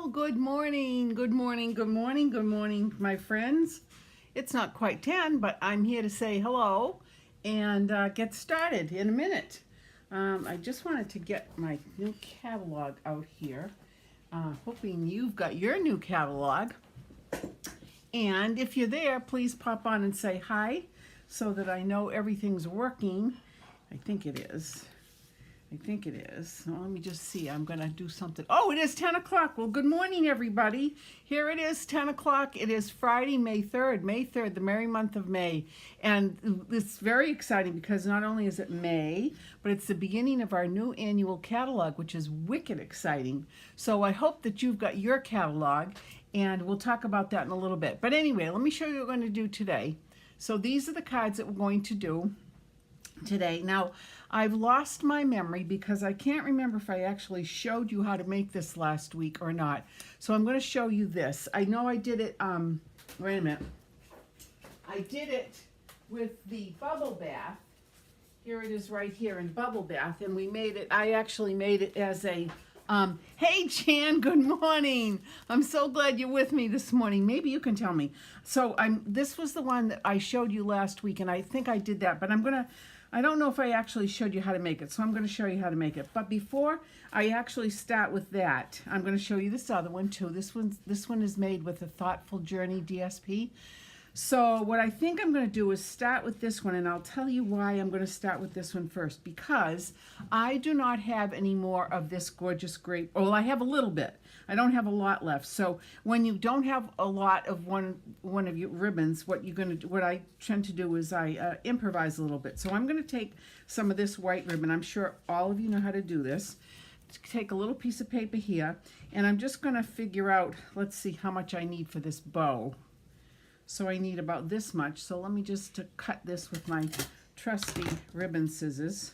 Well, good morning, good morning, good morning, good morning, my friends. It's not quite 10, but I'm here to say hello and get started in a minute. I just wanted to get my new catalog out here, hoping you've got your new catalog. And if you're there, please pop on and say hi so that I know everything's working. I think it is. So let me just see. I'm going to do something. Oh, it is 10 o'clock. Well, good morning, everybody. Here it is, 10 o'clock. It is Friday, May 3rd. May 3rd, the merry month of May. And it's very exciting because not only is it May, but it's the beginning of our new annual catalog, which is wicked exciting. So I hope that you've got your catalog, and we'll talk about that in a little bit. But anyway, let me show you what we're going to do today. So these are the cards that we're going to do today. Now, I've lost my memory because I can't remember if I actually showed you how to make this last week or not. So I'm going to show you this. I know I did it, wait a minute. I did it with the bubble bath. Here it is right here in bubble bath, and we made it, I actually made it as a, hey Jan, good morning. I'm so glad you're with me this morning. Maybe you can tell me. So this was the one that I showed you last week, and I think I did that, but I don't know if I actually showed you how to make it, so I'm going to show you how to make it. But before I actually start with that, I'm going to show you this other one too. This one is made with a Thoughtful Journey DSP. So what I think I'm going to do is start with this one, and I'll tell you why I'm going to start with this one first. Because I do not have any more of this gorgeous grape. Well, I have a little bit. I don't have a lot left. So when you don't have a lot of one of your ribbons, what I tend to do is I improvise a little bit. So I'm going to take some of this white ribbon. I'm sure all of you know how to do this. Take a little piece of paper here, and I'm just going to figure out, let's see how much I need for this bow. So I need about this much. So let me just cut this with my trusty ribbon scissors.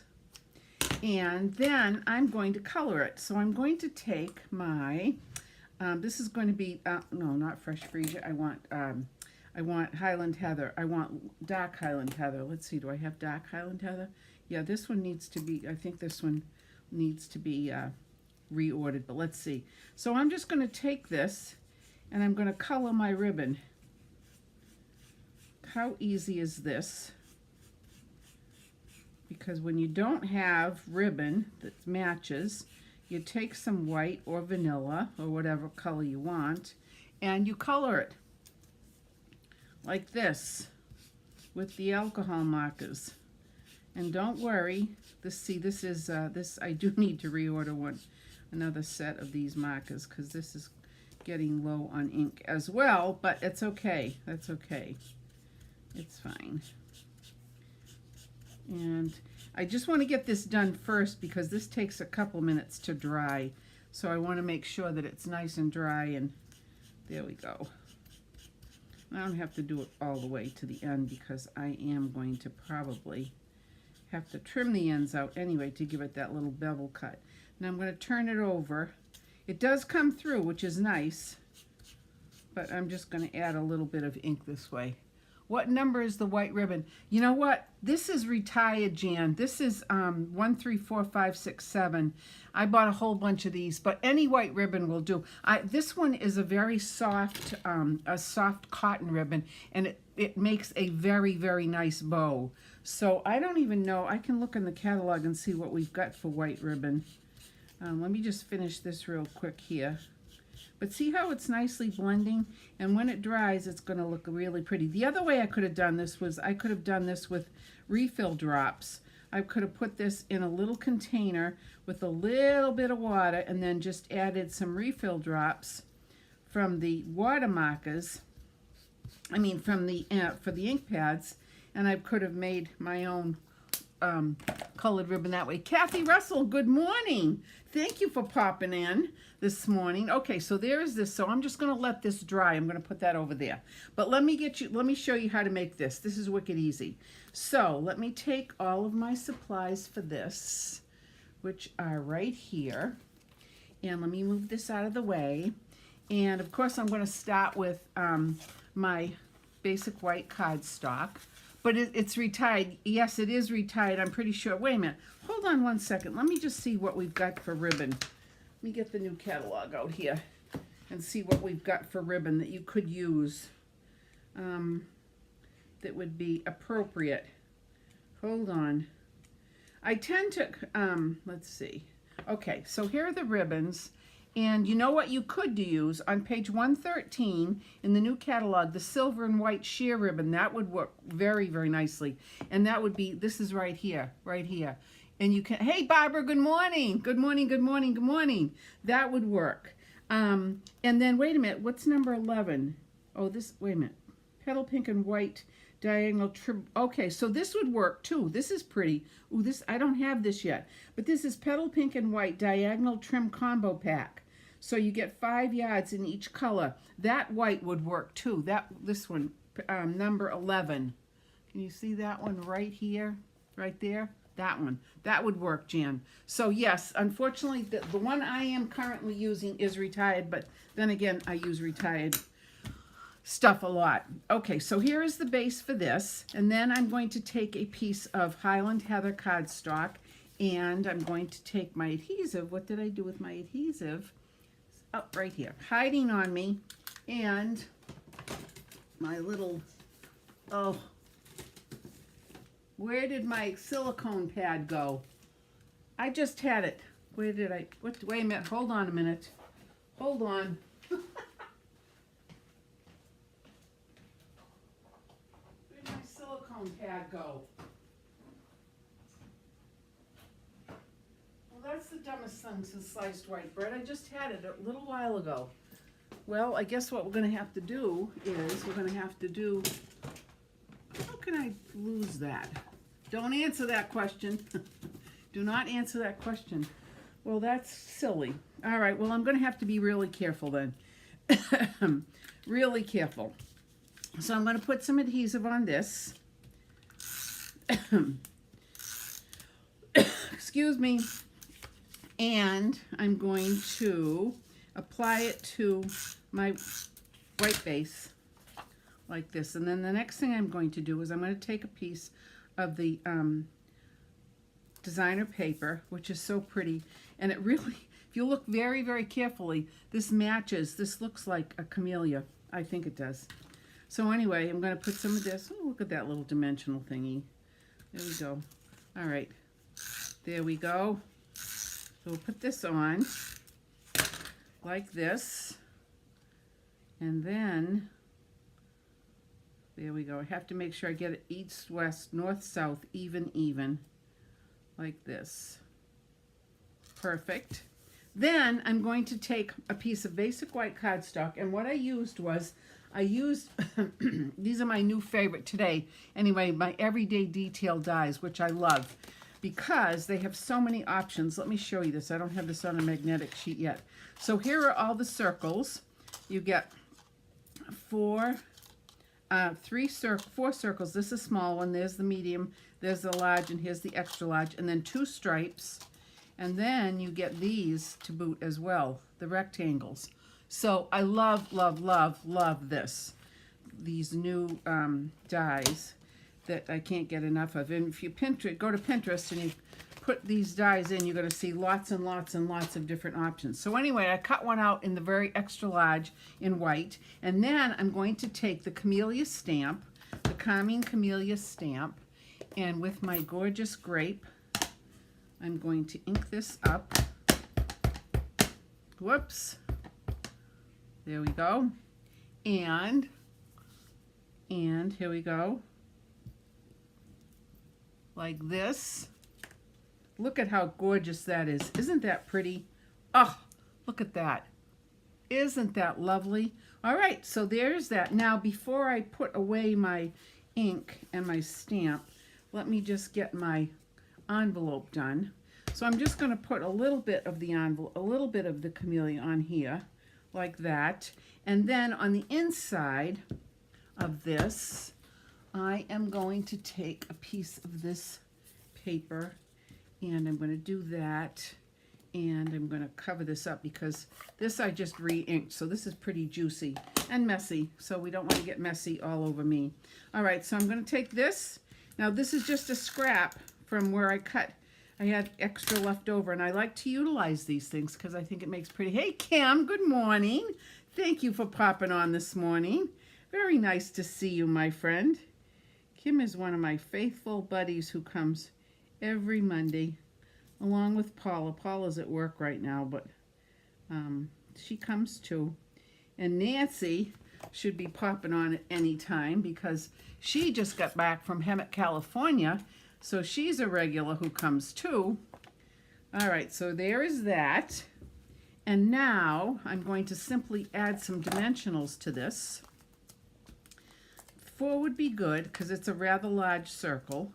And then I'm going to color it. So I'm going to take my, this is going to be, no, not Fresh Freesia. I want Highland Heather. I want dark Highland Heather. Let's see, do I have dark Highland Heather? Yeah, this one needs to be, I think this one needs to be reordered, but let's see. So I'm just going to take this and I'm going to color my ribbon. How easy is this? Because when you don't have ribbon that matches, you take some white or vanilla or whatever color you want, and you color it like this with the alcohol markers. And don't worry, this is I do need to reorder another set of these markers because this is getting low on ink as well, but it's okay. That's okay. It's fine. And I just want to get this done first because this takes a couple minutes to dry. So I want to make sure that it's nice and dry, and there we go. I don't have to do it all the way to the end because I am going to probably have to trim the ends out anyway to give it that little bevel cut. Now I'm going to turn it over. It does come through, which is nice, but I'm just going to add a little bit of ink this way. What number is the white ribbon? You know what? This is retired, Jan. This is 1, 3, 4, 5, 6, 7. I bought a whole bunch of these, but any white ribbon will do. This one is a very soft, soft cotton ribbon, and it makes a very, very nice bow. So I don't even know. I can look in the catalog and see what we've got for white ribbon. Let me just finish this real quick here. But see how it's nicely blending? And when it dries, it's going to look really pretty. The other way I could have done this was I could have done this with refill drops. I could have put this in a little container with a little bit of water and then just added some refill drops from the water markers. I mean, from the for the ink pads. And I could have made my own colored ribbon that way. Kathy Russell, good morning. Thank you for popping in this morning. Okay, so there's this. So I'm just going to let this dry. I'm going to put that over there. But let me show you how to make this. This is wicked easy. So let me take all of my supplies for this, which are right here. And let me move this out of the way. And of course, I'm going to start with my basic white cardstock. But it's retied. Yes, it is retied. I'm pretty sure. Wait a minute. Hold on one second. Let me just see what we've got for ribbon. Let me get the new catalog out here. and see what we've got for ribbon that you could use that would be appropriate. Hold on. I tend to, let's see. Okay, so here are the ribbons. And you know what you could use? On page 113 in the new catalog, the silver and white sheer ribbon, that would work very, very nicely. And that would be, this is right here, right here. And you can, hey Barbara, good morning. Good morning, good morning, good morning. That would work. And then, wait a minute, what's number 11? Oh, this, wait a minute. Petal pink and white diagonal trim. Okay, so this would work too. This is pretty. Ooh, this, I don't have this yet. But this is petal pink and white diagonal trim combo pack. So you get 5 yards in each color. That white would work too. This one, number 11. Can you see that one right here? Right there? That one. That would work, Jan. So yes, unfortunately, the one I am currently using is retired, but then again, I use retired stuff a lot. Okay, so here is the base for this, and then I'm going to take a piece of Highland Heather cardstock, and I'm going to take my adhesive. What did I do with my adhesive? It's up right here, hiding on me, and my little, oh, where did my silicone pad go? I just had it. Where did I, wait a minute, hold on a minute. Hold on. Pad go. Well, that's the dumbest thing since sliced white bread. I just had it a little while ago. Well, I guess what we're going to have to do is we're going to have to do, how can I lose that? Don't answer that question. Do not answer that question. Well, that's silly. All right, well, I'm going to have to be really careful then. Really careful. So I'm going to put some adhesive on this. Excuse me, and I'm going to apply it to my white base like this, and then the next thing I'm going to do is I'm going to take a piece of the designer paper, which is so pretty, and it really, if you look very, very carefully, this matches. This looks like a camellia. I think it does. So anyway, I'm going to put some of this. Oh, look at that little dimensional thingy. There we go. All right, there we go. So we'll put this on like this, and then there we go. I have to make sure I get it east, west, north, south, even, like this. Perfect. Then I'm going to take a piece of basic white cardstock, and what I used was, these are my new favorite today. Anyway, my everyday detail dies, which I love because they have so many options. Let me show you this. I don't have this on a magnetic sheet yet. So here are all the circles. You get four circles. This is a small one. There's the medium. There's the large, and here's the extra large. And then 2 stripes. And then you get these to boot as well, the rectangles. So I love, love, love, love this. These new dies that I can't get enough of. And if you go to Pinterest and you put these dies in, you're going to see lots and lots and lots of different options. So anyway, I cut one out in the very extra large in white. And then I'm going to take the Camellia stamp, the Calming Camellia stamp, and with my gorgeous grape, I'm going to ink this up. Whoops. There we go. And here we go. Like this. Look at how gorgeous that is. Isn't that pretty? Oh, look at that. Isn't that lovely? All right, so there's that. Now, before I put away my ink and my stamp, let me just get my envelope done. So I'm just going to put a little bit of the envelope, a little bit of the Camellia on here, like that. And then on the inside of this, I am going to take a piece of this paper, and I'm going to do that, and I'm going to cover this up because this I just re-inked, so this is pretty juicy and messy, so we don't want to get messy all over me. All right, so I'm going to take this. Now this is just a scrap from where I cut. I had extra left over, and I like to utilize these things because I think it makes pretty. Hey Kim, good morning. Thank you for popping on this morning. Very nice to see you, my friend. Kim is one of my faithful buddies who comes every Monday, along with Paula. Paula's at work right now, but she comes too. And Nancy should be popping on at any time because she just got back from Hemet, California, so she's a regular who comes too. All right, so there is that. And now I'm going to simply add some dimensionals to this. 4 would be good because it's a rather large circle.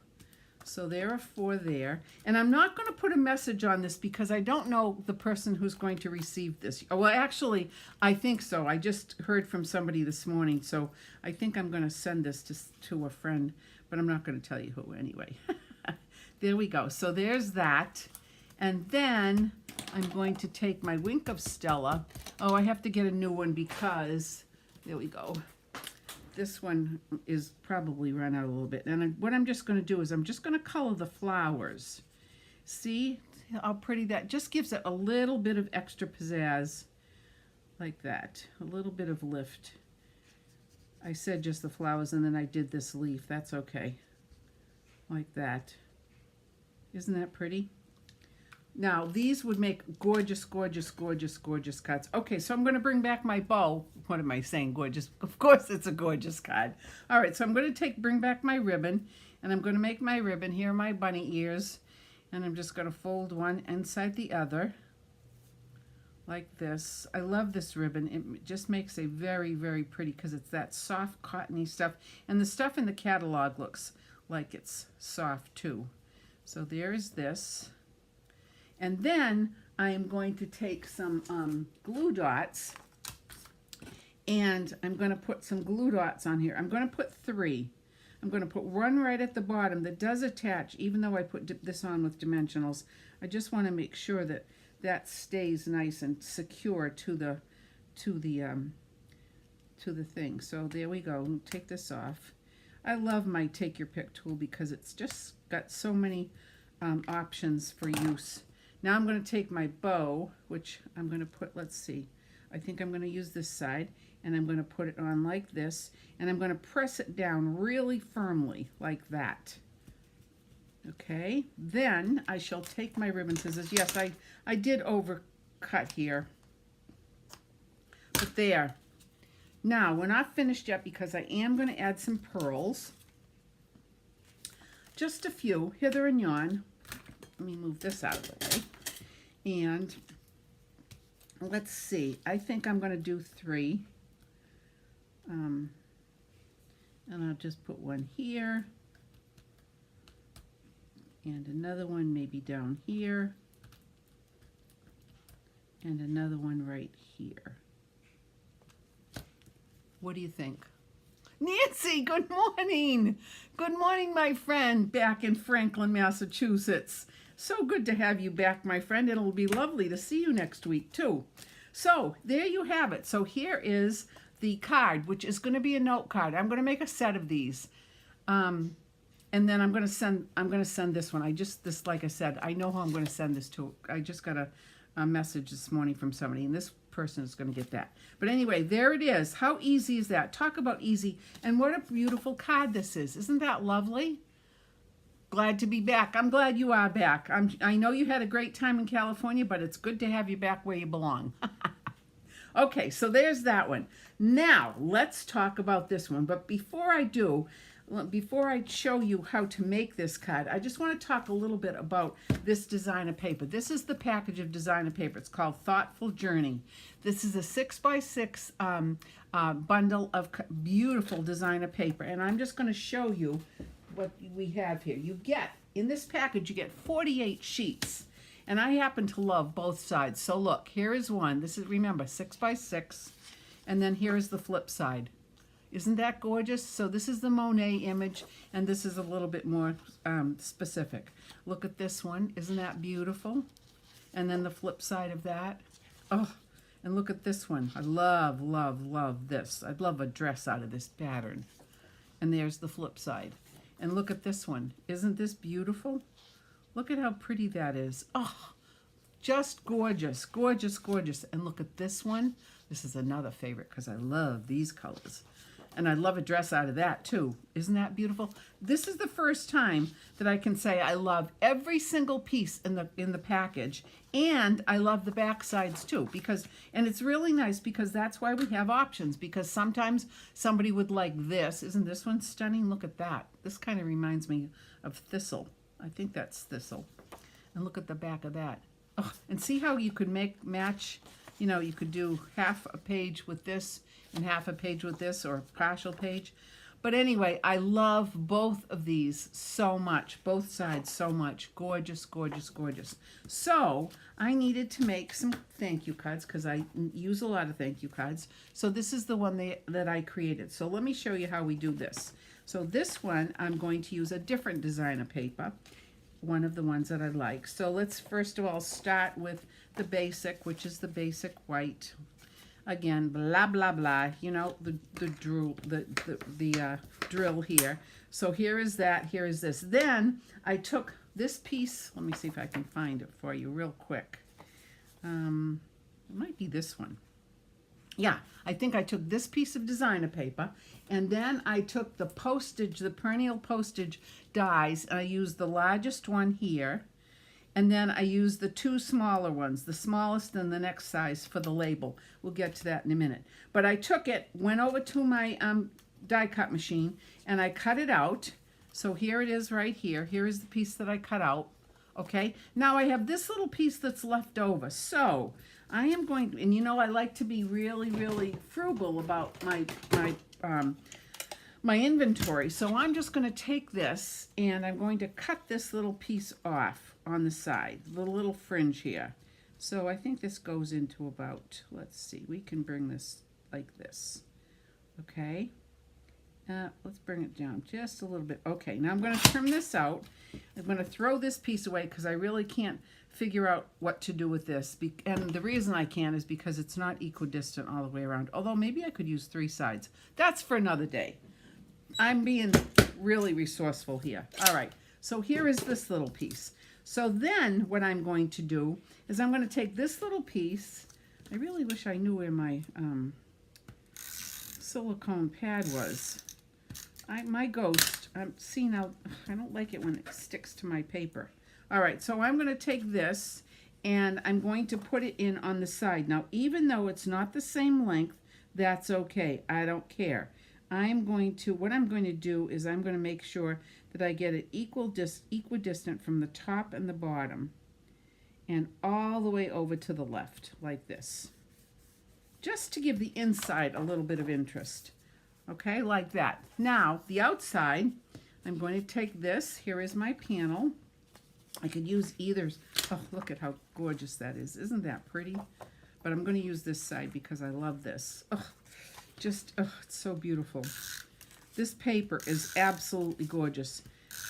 So there are 4 there. And I'm not going to put a message on this because I don't know the person who's going to receive this. Well, actually, I think so. I just heard from somebody this morning, so I think I'm going to send this to a friend, but I'm not going to tell you who anyway. There we go. So there's that. And then I'm going to take my Wink of Stella. Oh, I have to get a new one because, there we go. This one is probably run out a little bit. And what I'm just going to do is I'm just going to color the flowers. See how pretty that just gives it a little bit of extra pizzazz like that. A little bit of lift. I said just the flowers and then I did this leaf. That's okay. Like that. Isn't that pretty? Now, these would make gorgeous, gorgeous, gorgeous, gorgeous cards. Okay, so I'm going to bring back my bow. What am I saying, gorgeous? Of course, it's a gorgeous card. All right, so I'm going to bring back my ribbon, and I'm going to make my ribbon. Here are my bunny ears, and I'm just going to fold one inside the other, like this. I love this ribbon. It just makes a very, very pretty, because it's that soft, cottony stuff, and the stuff in the catalog looks like it's soft, too. So there's this. And then I am going to take some glue dots, and I'm going to put some glue dots on here. I'm going to put 3. I'm going to put one right at the bottom that does attach, even though I put this on with dimensionals. I just want to make sure that that stays nice and secure to the thing. So there we go. Take this off. I love my Take Your Pick tool because it's just got so many options for use. Now I'm going to take my bow, which I'm going to put, let's see, I think I'm going to use this side, and I'm going to put it on like this, and I'm going to press it down really firmly, like that. Okay, then I shall take my ribbon scissors. Yes, I did overcut here, but there. Now, we're not finished yet because I am going to add some pearls. Just a few, hither and yon. Let me move this out of the way. And let's see, I think I'm going to do 3. And I'll just put one here. And another one maybe down here. And another one right here. What do you think? Nancy, good morning. Good morning, my friend, back in Franklin, Massachusetts. So good to have you back, my friend. It'll be lovely to see you next week, too. So there you have it. So here is the card, which is going to be a note card. I'm going to make a set of these. And then I'm going to send this one. Like I said, I know who I'm going to send this to. I just got a message this morning from somebody, and this person is going to get that. But anyway, there it is. How easy is that? Talk about easy. And what a beautiful card this is. Isn't that lovely? Glad to be back. I'm glad you are back. I know you had a great time in California, but it's good to have you back where you belong. Okay, so there's that one. Now, let's talk about this one. But before I do, before I show you how to make this card, I just want to talk a little bit about this designer paper. This is the package of designer paper. It's called Thoughtful Journey. This is a 6x6 bundle of beautiful designer paper. And I'm just going to show you what we have here. You get, in this package, you get 48 sheets. And I happen to love both sides. So look, here is one. This is, remember, 6x6. And then here is the flip side. Isn't that gorgeous? So this is the Monet image, and this is a little bit more specific. Look at this one. Isn't that beautiful? And then the flip side of that. Oh, and look at this one. I love, love, love this. I'd love a dress out of this pattern. And there's the flip side. And look at this one. Isn't this beautiful? Look at how pretty that is. Oh, just gorgeous, gorgeous, gorgeous. And look at this one. This is another favorite because I love these colors. And I love a dress out of that too. Isn't that beautiful? This is the first time that I can say I love every single piece in the package, and I love the back sides too, and it's really nice because that's why we have options, because sometimes somebody would like this. Isn't this one stunning? Look at that. This kind of reminds me of thistle. I think that's thistle. And look at the back of that. Oh, and see how you could match, you could do half a page with this and half a page with this, or a partial page. But anyway, I love both of these so much, both sides so much. Gorgeous, gorgeous, gorgeous. So I needed to make some thank you cards because I use a lot of thank you cards. So this is the one that I created. So let me show you how we do this. So this one, I'm going to use a different designer paper, one of the ones that I like. So let's first of all start with the basic, which is the basic white. Again, blah, blah, blah, the drill here. So here is that, here is this. Then I took this piece, let me see if I can find it for you real quick. It might be this one. Yeah, I think I took this piece of designer paper, and then I took the postage, the perennial postage dies, and I used the largest one here. And then I used the two smaller ones, the smallest and the next size for the label. We'll get to that in a minute. But I took it, went over to my die cut machine, and I cut it out. So here it is right here. Here is the piece that I cut out. Okay, now I have this little piece that's left over. So I am going to, and I like to be really, really frugal about my inventory. So I'm just going to take this and I'm going to cut this little piece off on the side, the little fringe here. So I think this goes into about, let's see, we can bring this like this. Okay, let's bring it down just a little bit. Okay, now I'm going to trim this out. I'm going to throw this piece away because I really can't figure out what to do with this. And the reason I can't is because it's not equidistant all the way around. Although maybe I could use 3 sides. That's for another day. I'm being really resourceful here. All right, so here is this little piece. So then what I'm going to do is I'm going to take this little piece. I really wish I knew where my silicone pad was. My ghost, see now, I don't like it when it sticks to my paper. All right, so I'm going to take this and I'm going to put it in on the side. Now, even though it's not the same length, that's okay. I don't care. What I'm going to do is I'm going to make sure that I get it equidistant from the top and the bottom and all the way over to the left like this, just to give the inside a little bit of interest. Okay, like that. Now the outside, I'm going to take this. Here is my panel. I could use either. Oh, look at how gorgeous that is. Isn't that pretty? But I'm going to use this side because I love this. Oh, it's so beautiful. This paper is absolutely gorgeous.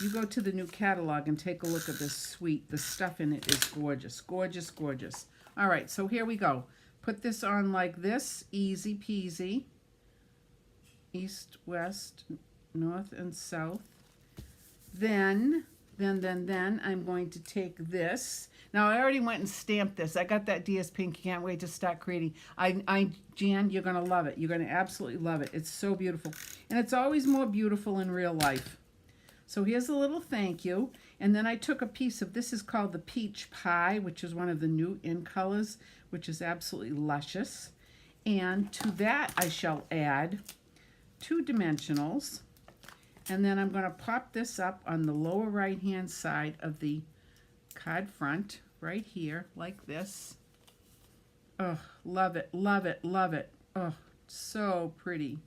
You go to the new catalog and take a look at this suite. The stuff in it is gorgeous, gorgeous, gorgeous. All right, so here we go. Put this on like this, easy peasy. East, west, north, and south. Then I'm going to take this. Now, I already went and stamped this. I got that DSP and can't wait to start creating. Jan, you're going to love it. You're going to absolutely love it. It's so beautiful. And it's always more beautiful in real life. So here's a little thank you. And then I took a piece of, this is called the Peach Pie, which is one of the new in colors, which is absolutely luscious. And to that I shall add 2 dimensionals. And then I'm going to pop this up on the lower right hand side of the card front right here like this. Oh, love it, love it, love it. Oh, so pretty.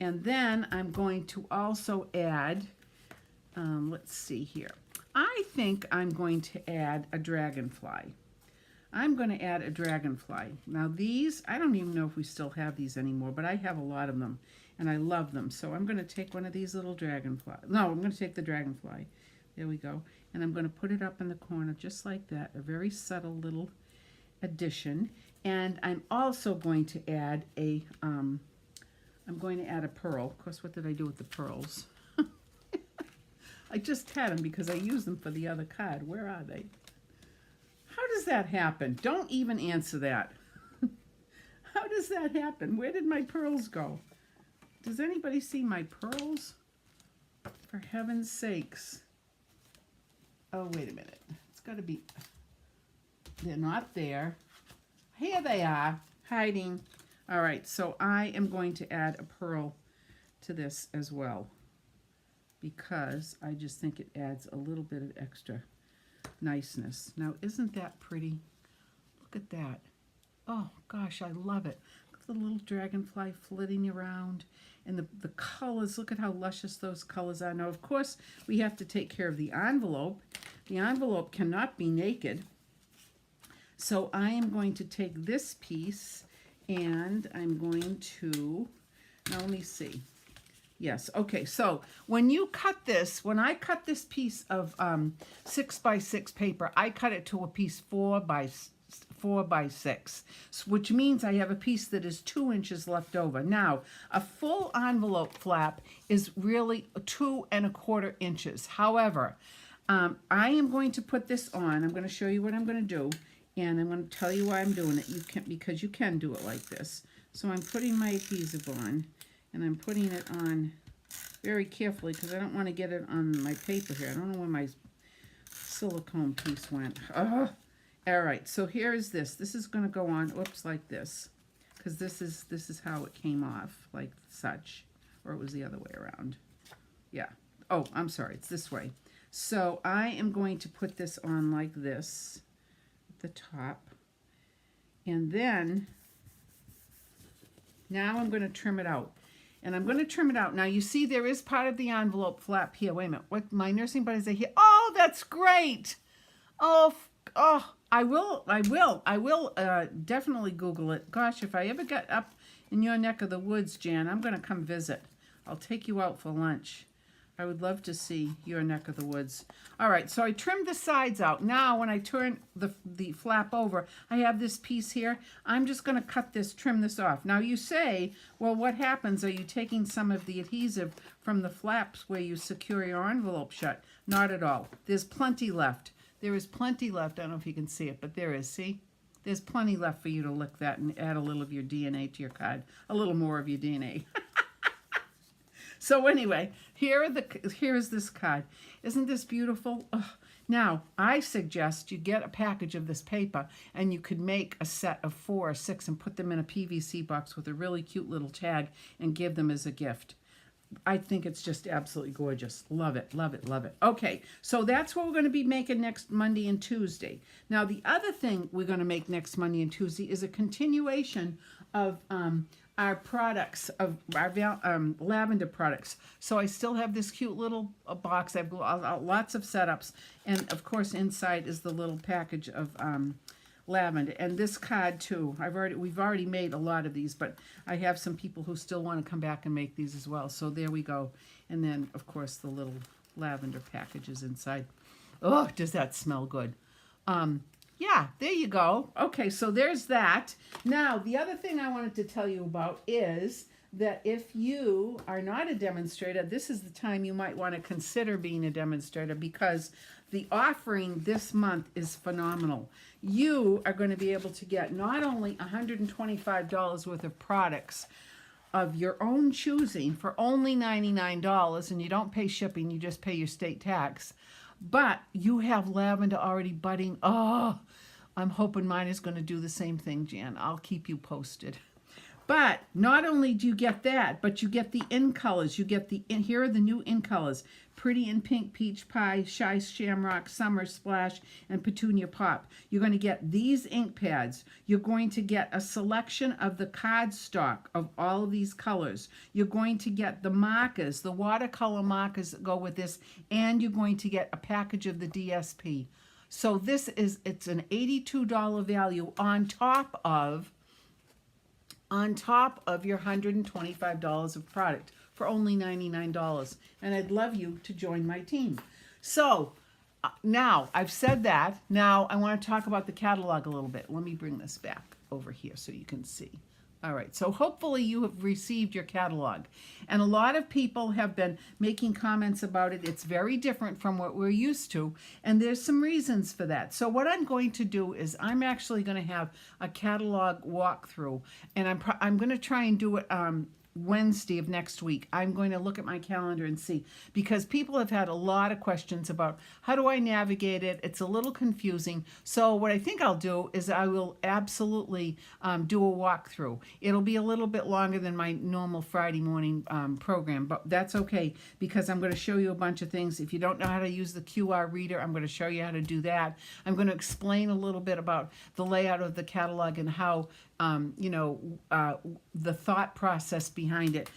And then I'm going to also add, let's see here. I think I'm going to add a dragonfly. I'm going to add a dragonfly. Now these, I don't even know if we still have these anymore, but I have a lot of them and I love them. So I'm going to take one of these little dragonflies. No, I'm going to take the dragonfly. There we go. And I'm going to put it up in the corner just like that. A very subtle little addition. And I'm also going to add a, pearl. Of course, what did I do with the pearls? I just had them because I used them for the other card. Where are they? How does that happen? Don't even answer that. does that happen? Where did my pearls go? Does anybody see my pearls? For heaven's sakes. Oh, wait a minute. It's got to be... They're not there. Here they are, hiding. All right, so I am going to add a pearl to this as well, because I just think it adds a little bit of extra niceness. Now, isn't that pretty? Look at that. Oh, gosh, I love it. Look at the little dragonfly flitting around. And the colors, look at how luscious those colors are. Now, of course, we have to take care of the envelope. The envelope cannot be naked. So I am going to take this piece and I'm going to, now let me see. Yes, okay, so when you cut this, when I cut this piece of 6x6 paper, I cut it to a piece 4x6, which means I have a piece that is 2 inches left over. Now, a full envelope flap is really 2¼ inches. However, I am going to put this on. I'm going to show you what I'm going to do, and I'm going to tell you why I'm doing it. You can, because you can do it like this. So I'm putting my adhesive on, and I'm putting it on very carefully because I don't want to get it on my paper here. I don't know where my silicone piece went. Ugh. All right, so here is this. This is going to go on, oops, like this, because this is how it came off, like such, or it was the other way around. Yeah. Oh, I'm sorry, it's this way. So I am going to put this on like this at the top, and then now I'm going to trim it out. And I'm going to trim it out. Now, you see there is part of the envelope flap here. Wait a minute. What my nursing buddies are here. Oh, that's great. Oh, I will definitely Google it. Gosh, if I ever get up in your neck of the woods, Jan, I'm going to come visit. I'll take you out for lunch. I would love to see your neck of the woods. All right, so I trimmed the sides out. Now, when I turn the flap over, I have this piece here. I'm just going to cut this, trim this off. Now, you say, well, what happens? Are you taking some of the adhesive from the flaps where you secure your envelope shut? Not at all. There's plenty left. There is plenty left. I don't know if you can see it, but there is. See? There's plenty left for you to lick that and add a little of your DNA to your card. A little more of your DNA. So anyway, here is this card. Isn't this beautiful? Ugh. Now, I suggest you get a package of this paper and you could make a set of 4 or 6 and put them in a PVC box with a really cute little tag and give them as a gift. I think it's just absolutely gorgeous. Love it, love it, love it. Okay, so that's what we're going to be making next Monday and Tuesday. Now, the other thing we're going to make next Monday and Tuesday is a continuation of our products, of our lavender products. So I still have this cute little box. I have lots of setups. And, of course, inside is the little package of lavender. And this card, too. We've already made a lot of these, but I have some people who still want to come back and make these as well. So there we go. And then, of course, the little lavender packages inside. Oh, does that smell good. Yeah, there you go. Okay, so there's that. Now, the other thing I wanted to tell you about is that if you are not a demonstrator, this is the time you might want to consider being a demonstrator, because the offering this month is phenomenal. You are going to be able to get not only $125 worth of products of your own choosing for only $99, and you don't pay shipping, you just pay your state tax, but you have lavender already budding. Oh, I'm hoping mine is going to do the same thing, Jan. I'll keep you posted. But not only do you get that, but you get the in colors. You get here are the new in colors. Pretty in Pink, Peach Pie, Shy Shamrock, Summer Splash, and Petunia Pop. You're going to get these ink pads. You're going to get a selection of the cardstock of all of these colors. You're going to get the markers, the watercolor markers that go with this, and you're going to get a package of the DSP. So it's an $82 value on top of your $125 of product for only $99. And I'd love you to join my team. So now I've said that. Now I want to talk about the catalog a little bit. Let me bring this back over here so you can see. All right, so hopefully you have received your catalog. And a lot of people have been making comments about it. It's very different from what we're used to, and there's some reasons for that. So what I'm going to do is I'm actually going to have a catalog walkthrough, and I'm going to try and do it Wednesday of next week. I'm going to look at my calendar and see, because people have had a lot of questions about how do I navigate it. It's a little confusing. So what I think I'll do is I will absolutely do a walkthrough. It'll be a little bit longer than my normal Friday morning program, but that's okay, because I'm going to show you a bunch of things. If you don't know how to use the QR reader, I'm going to show you how to do that. I'm going to explain a little bit about the layout of the catalog and how the thought process behind it.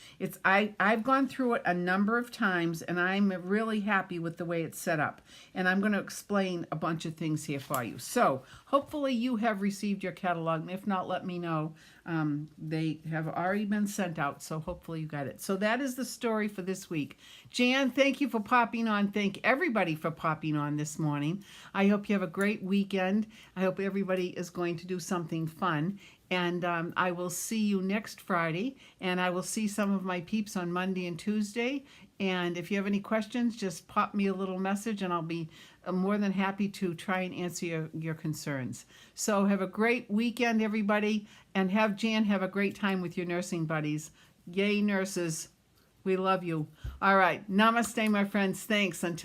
I've gone through it a number of times, and I'm really happy with the way it's set up. And I'm going to explain a bunch of things here for you. So hopefully you have received your catalog, and if not, let me know. They have already been sent out, so hopefully you got it. So that is the story for this week. Jan, thank you for popping on. Thank everybody for popping on this morning. I hope you have a great weekend. I hope everybody is going to do something fun. And I will see you next Friday, and I will see some of my peeps on Monday and Tuesday. And if you have any questions, just pop me a little message, and I'll be more than happy to try and answer your concerns. So have a great weekend, everybody, and have Jan have a great time with your nursing buddies. Yay, nurses. We love you. All right. Namaste, my friends. Thanks. Until